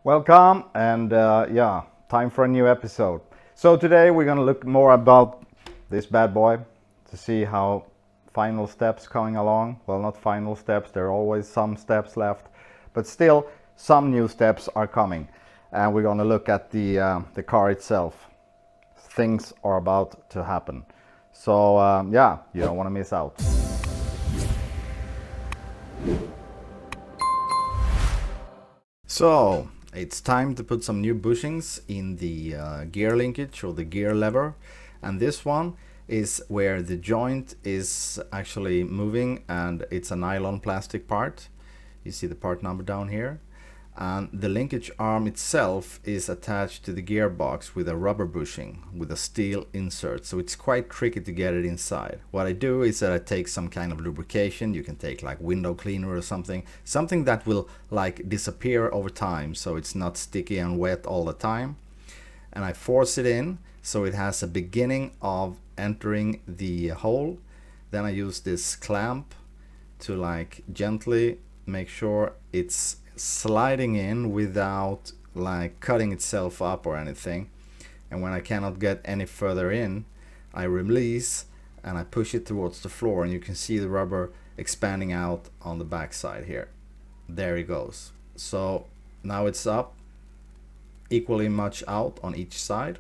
Welcome, and yeah, time for a new episode. So today we're gonna look more about this bad boy to see how final steps coming along. Well, not final steps, there are always some steps left, but still some new steps are coming. And we're gonna look at the car itself. Things are about to happen. So yeah, you don't wanna miss out. So it's time to put some new bushings in the gear linkage or the gear lever, and this one is where the joint is actually moving, and it's a nylon plastic part. You see the part number down here, and the linkage arm itself is attached to the gearbox with a rubber bushing with a steel insert, so it's quite tricky to get it inside. What I do is that I take some kind of lubrication. You can take like window cleaner or something that will like disappear over time, so it's not sticky and wet all the time, and I force it in so it has a beginning of entering the hole. Then I use this clamp to like gently make sure it's sliding in without like cutting itself up or anything. And when I cannot get any further in, I release and I push it towards the floor, and you can see the rubber expanding out on the back side here. There it goes. So now it's up equally much out on each side.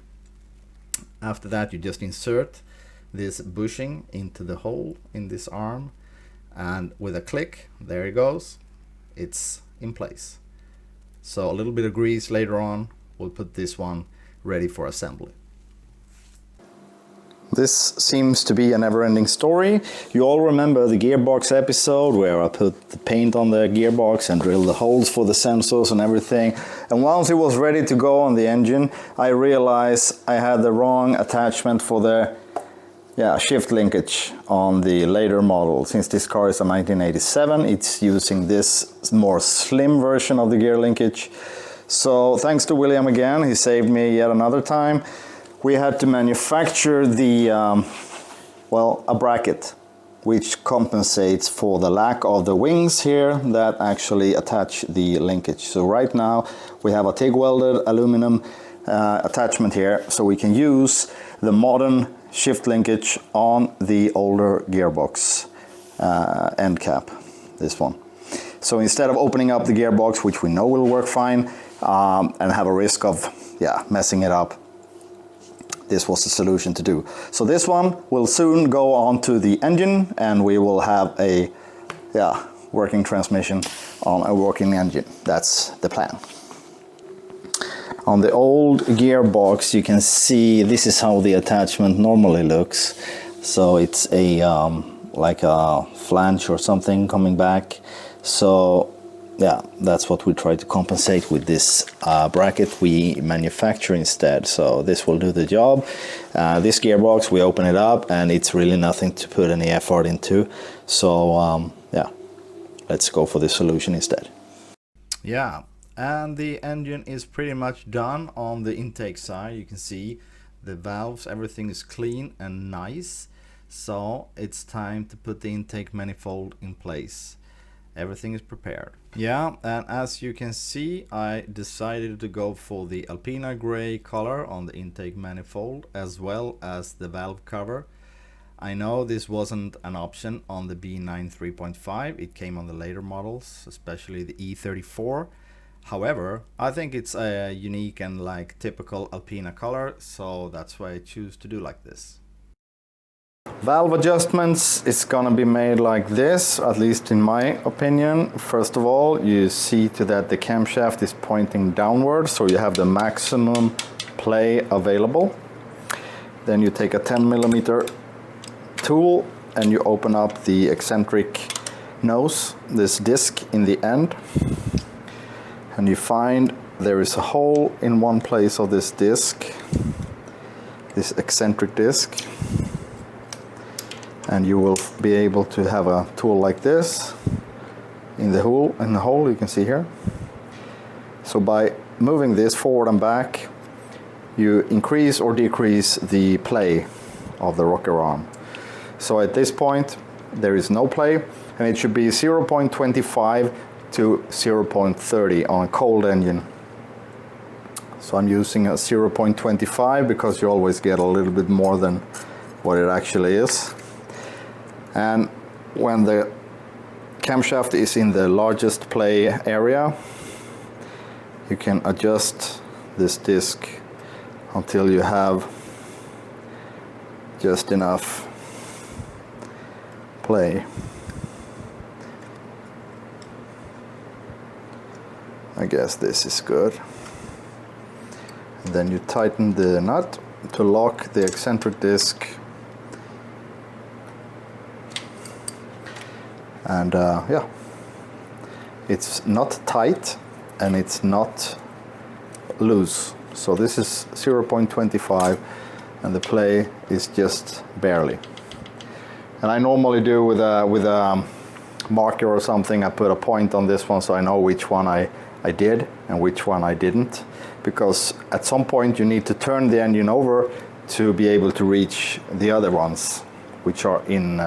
After that, you just insert this bushing into the hole in this arm, and with a click, there it goes, it's in place. So a little bit of grease later on, we'll put this one ready for assembly. This seems to be a never-ending story. You all remember the gearbox episode where I put the paint on the gearbox and drilled the holes for the sensors and everything. And once it was ready to go on the engine, I realized I had the wrong attachment for the shift linkage on the later model. Since this car is a 1987, it's using this more slim version of the gear linkage. So thanks to William again, he saved me yet another time. We had to manufacture the, a bracket which compensates for the lack of the wings here that actually attach the linkage. So right now we have a TIG welded aluminum attachment here, so we can use the modern shift linkage on the older gearbox end cap, this one. So instead of opening up the gearbox, which we know will work fine, and have a risk of messing it up, this was the solution to do. So this one will soon go on to the engine, and we will have a working transmission on a working engine. That's the plan. On the old gearbox, you can see this is how the attachment normally looks. So it's a like a flange or something coming back. So yeah, that's what we try to compensate with this bracket we manufacture instead. So this will do the job. This gearbox, we open it up and it's really nothing to put any effort into. So let's go for the solution instead. Yeah. And the engine is pretty much done on the intake side. You can see the valves, everything is clean and nice. So it's time to put the intake manifold in place. Everything is prepared. Yeah, and as you can see, I decided to go for the Alpina gray color on the intake manifold as well as the valve cover. I know this wasn't an option on the B9 3.5. It came on the later models, especially the E34. However, I think it's a unique and like typical Alpina color, so that's why I choose to do like this. Valve adjustments is gonna be made like this, at least in my opinion. First of all, you see to that the camshaft is pointing downwards, so you have the maximum play available. Then you take a 10mm tool and you open up the eccentric nose, this disc in the end. And you find there is a hole in one place of this disc, this eccentric disc, and you will be able to have a tool like this in the hole you can see here. So by moving this forward and back, you increase or decrease the play of the rocker arm. So at this point there is no play, and it should be 0.25 to 0.30 on a cold engine. So I'm using a 0.25 because you always get a little bit more than what it actually is. And when the camshaft is in the largest play area, you can adjust this disc until you have just enough play. I guess this is good. And then you tighten the nut to lock the eccentric disc. And yeah, it's not tight and it's not loose. So this is 0.25 and the play is just barely. And I normally do with a marker or something, I put a point on this one so I know which one I did and which one I didn't. Because at some point you need to turn the engine over to be able to reach the other ones which are in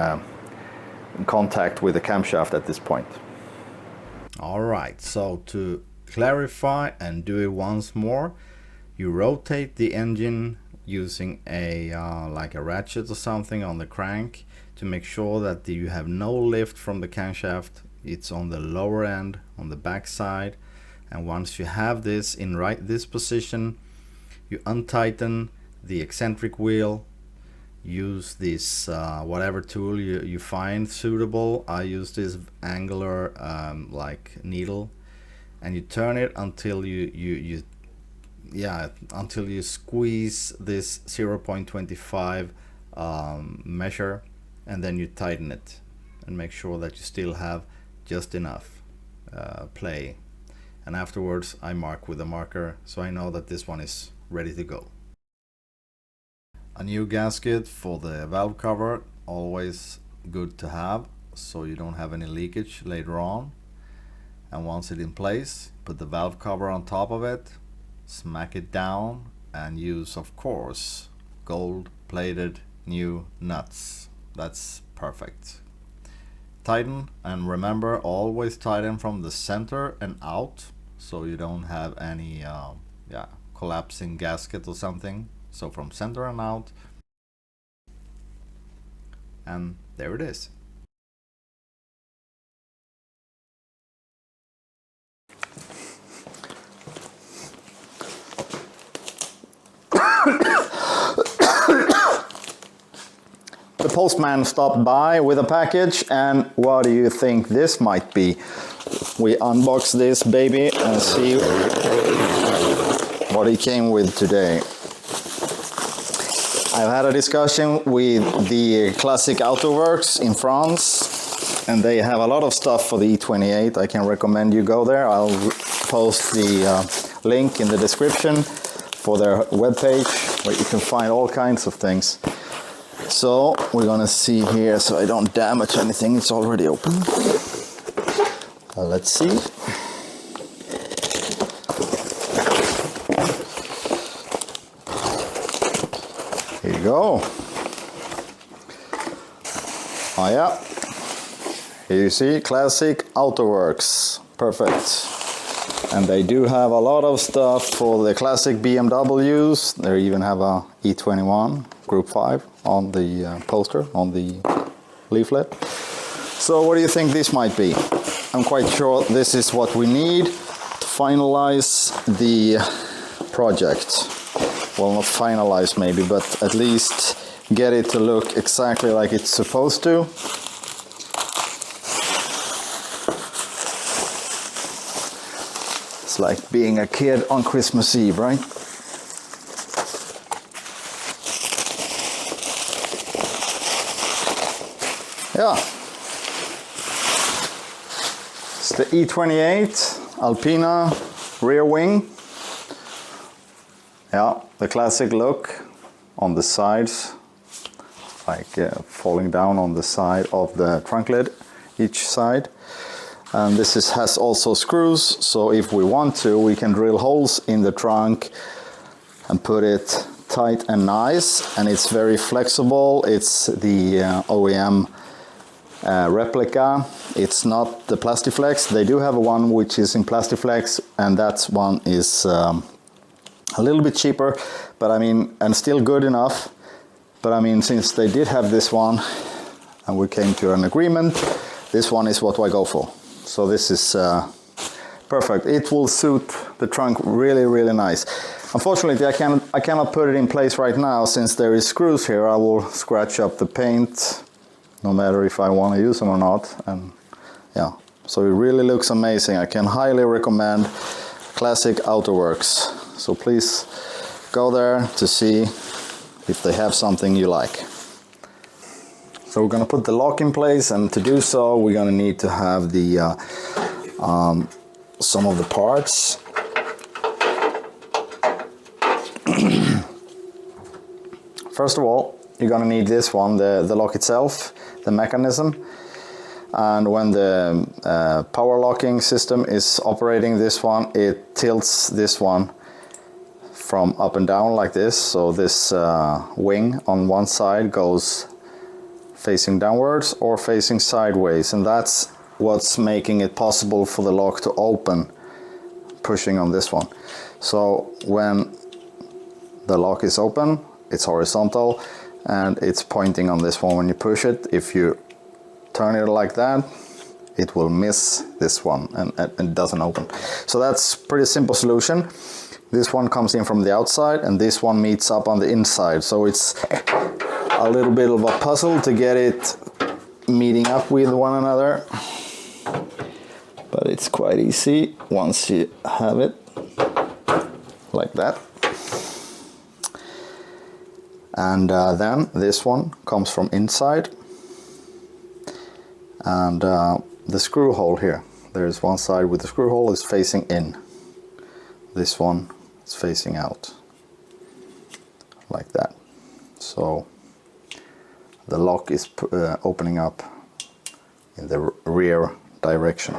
contact with the camshaft at this point. Alright, so to clarify and do it once more, you rotate the engine using a like a ratchet or something on the crank to make sure that you have no lift from the camshaft. It's on the lower end, on the back side. And once you have this in this position, you untighten the eccentric wheel, use this whatever tool you find suitable. I use this angular like needle, and you turn it until until you squeeze this 0.25 measure, and then you tighten it and make sure that you still have just enough play. And afterwards I mark with a marker so I know that this one is ready to go. A new gasket for the valve cover, always good to have so you don't have any leakage later on. And once it's in place, put the valve cover on top of it, smack it down, and use, of course, gold plated new nuts. That's perfect. Tighten, and remember, always tighten from the center and out so you don't have any collapsing gasket or something. So from center and out, and there it is. The postman stopped by with a package, and what do you think this might be? We unbox this baby and see what he came with today. I've had a discussion with the Classique Autowerks in France, and they have a lot of stuff for the E28. I can recommend you go there. I'll post the link in the description for their webpage where you can find all kinds of things. So we're gonna see here so I don't damage anything. It's already open. Let's see. Here you go. Oh yeah. Here you see Classique Autowerks. Perfect. And they do have a lot of stuff for the classic BMWs. They even have a E21 Group 5 on the poster, on the leaflet. So what do you think this might be? I'm quite sure this is what we need to finalize the project. Well, not finalize maybe, but at least get it to look exactly like it's supposed to. It's like being a kid on Christmas Eve, right? Yeah. It's the E28 Alpina rear wing. Yeah, the classic look on the sides, like falling down on the side of the trunk lid, each side. And this has also screws, so if we want to, we can drill holes in the trunk and put it tight and nice. And it's very flexible. It's the OEM replica. It's not the Plastiflex. They do have one which is in Plastiflex, and that one is A little bit cheaper, but I mean, and still good enough. But I mean, since they did have this one and we came to an agreement, this one is what I go for. So this is perfect. It will suit the trunk really, really nice. Unfortunately, I cannot put it in place right now since there is screws here. I will scratch up the paint no matter if I want to use them or not. And yeah, so it really looks amazing. I can highly recommend Classique Autowerks. So please go there to see if they have something you like. So we're going to put the lock in place, and to do so we're going to need to have the some of the parts. First of all, you're going to need this one, the lock itself, the mechanism. And when the power locking system is operating this one, it tilts this one from up and down like this. So this wing on one side goes facing downwards or facing sideways, and that's what's making it possible for the lock to open, pushing on this one. So when the lock is open, it's horizontal and it's pointing on this one when you push it. If you turn it like that, it will miss this one and it doesn't open. So that's pretty simple solution. This one comes in from the outside and this one meets up on the inside. So it's a little bit of a puzzle to get it meeting up with one another. But it's quite easy once you have it like that. And then this one comes from inside. And the screw hole here, there's one side with the screw hole is facing in. This one is facing out, like that. So the lock is opening up in the rear direction.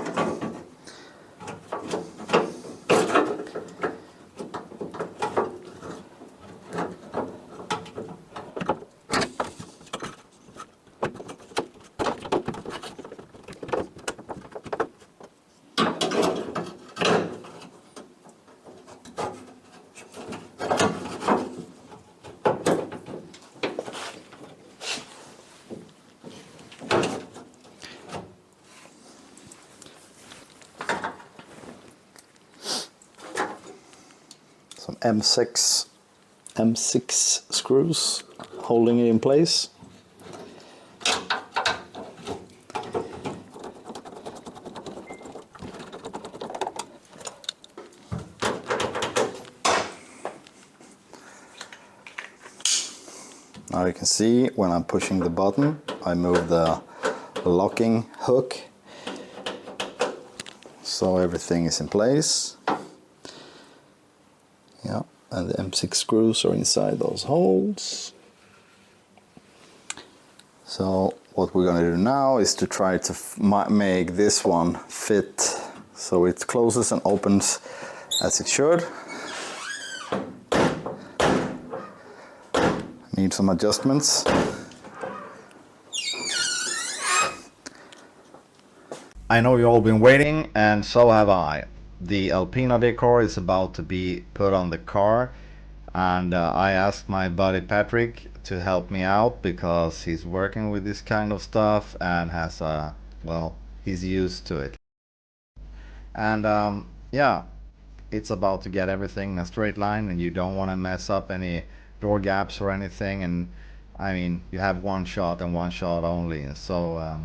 Some M6 screws holding it in place. Now you can see when I'm pushing the button, I move the locking hook, so everything is in place. Yeah, and the M6 screws are inside those holes. So what we're going to do now is to try to make this one fit so it closes and opens as it should. Need some adjustments. I know you've all been waiting, and so have I. The Alpina Decor is about to be put on the car, and I asked my buddy Patrik to help me out because he's working with this kind of stuff and has well, he's used to it. And yeah, it's about to get everything in a straight line, and you don't want to mess up any door gaps or anything. And I mean, you have one shot and one shot only, so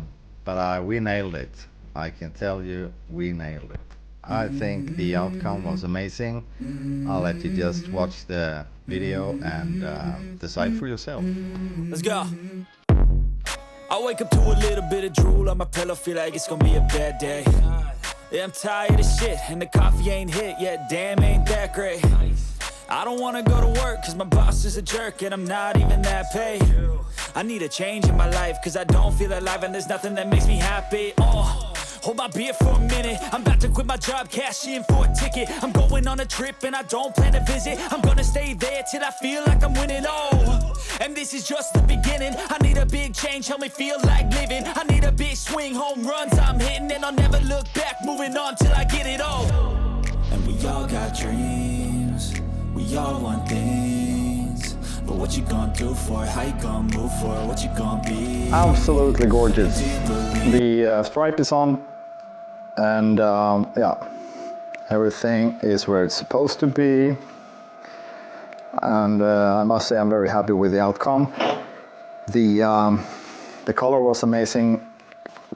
but we nailed it. I can tell you, we nailed it. I think the outcome was amazing. I'll let you just watch the video and decide for yourself. Let's go. I wake up to a little bit of drool on my pillow, feel like it's gonna be a bad day. Yeah, I'm tired of shit and the coffee ain't hit yet, damn ain't that great. I don't wanna go to work cause my boss is a jerk and I'm not even that paid. I need a change in my life cause I don't feel alive and there's nothing that makes me happy. Hold my beer for a minute, I'm about to quit my job, cash in for a ticket. I'm going on a trip and I don't plan to visit. I'm gonna stay there till I feel like I'm winning, and this is just the beginning. I need a big change, help me feel like living. I need a big swing, home runs I'm hitting, and I'll never look back, moving on till I get it all. And we all got dreams, We all want things, but what you gonna do for it? How you gonna move for it? What you gonna be? Absolutely gorgeous. The stripe is on, and yeah, everything is where it's supposed to be. And I must say I'm very happy with the outcome. The color was amazing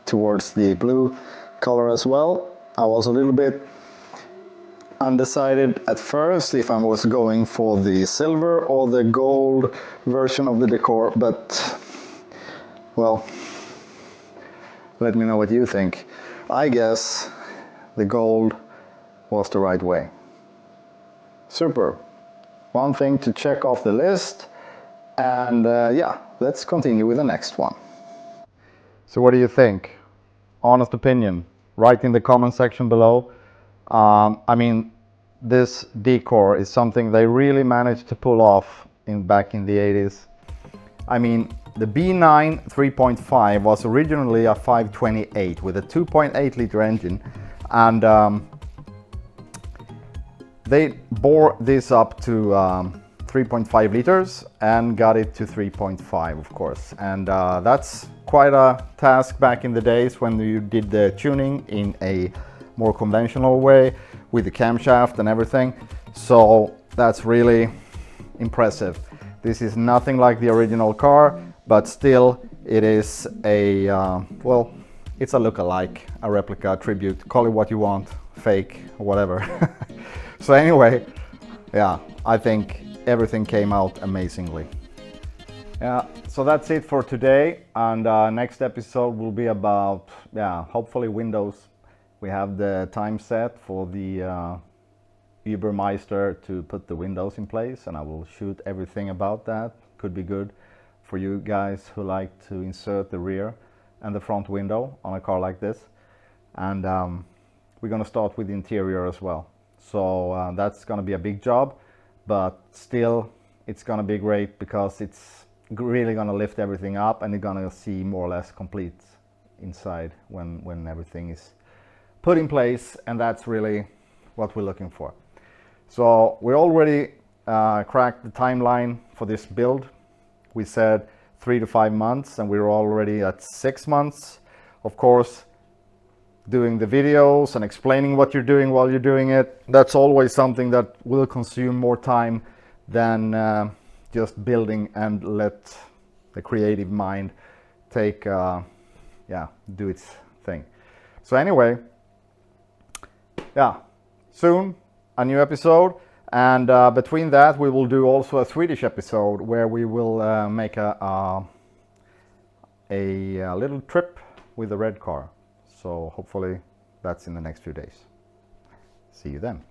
towards the blue color as well. I was a little bit undecided at first if I was going for the silver or the gold version of the decor, but well, let me know what you think. I guess the gold was the right way. Super. One thing to check off the list, and yeah, let's continue with the next one. So what do you think? Honest opinion, write in the comment section below. I mean, this decor is something they really managed to pull off back in the 80s. I mean, the B9 3.5 was originally a 528 with a 2.8 liter engine, and they bore this up to 3.5 liters and got it to 3.5, of course. And that's quite a task back in the days when you did the tuning in a more conventional way with the camshaft and everything. So that's really impressive. This is nothing like the original car, but still it is a, well, it's a look-alike, a replica, a tribute, call it what you want, fake, or whatever. So anyway, yeah, I think everything came out amazingly. Yeah, so that's it for today, and next episode will be about, yeah, hopefully windows. We have the time set for the Übermeister to put the windows in place, and I will shoot everything about that. Could be good for you guys who like to insert the rear and the front window on a car like this. And we're gonna start with the interior as well. So that's gonna be a big job, but still it's gonna be great because it's really gonna lift everything up, and you're gonna see more or less complete inside when everything is put in place, and that's really what we're looking for. So we already cracked the timeline for this build. We said 3 to 5 months, and we're already at 6 months. Of course, doing the videos and explaining what you're doing while you're doing it, that's always something that will consume more time than just building and let the creative mind take, yeah, do its thing. So anyway, yeah, soon a new episode, and between that we will do also a Swedish episode where we will make a little trip with the red car. So hopefully that's in the next few days. See you then.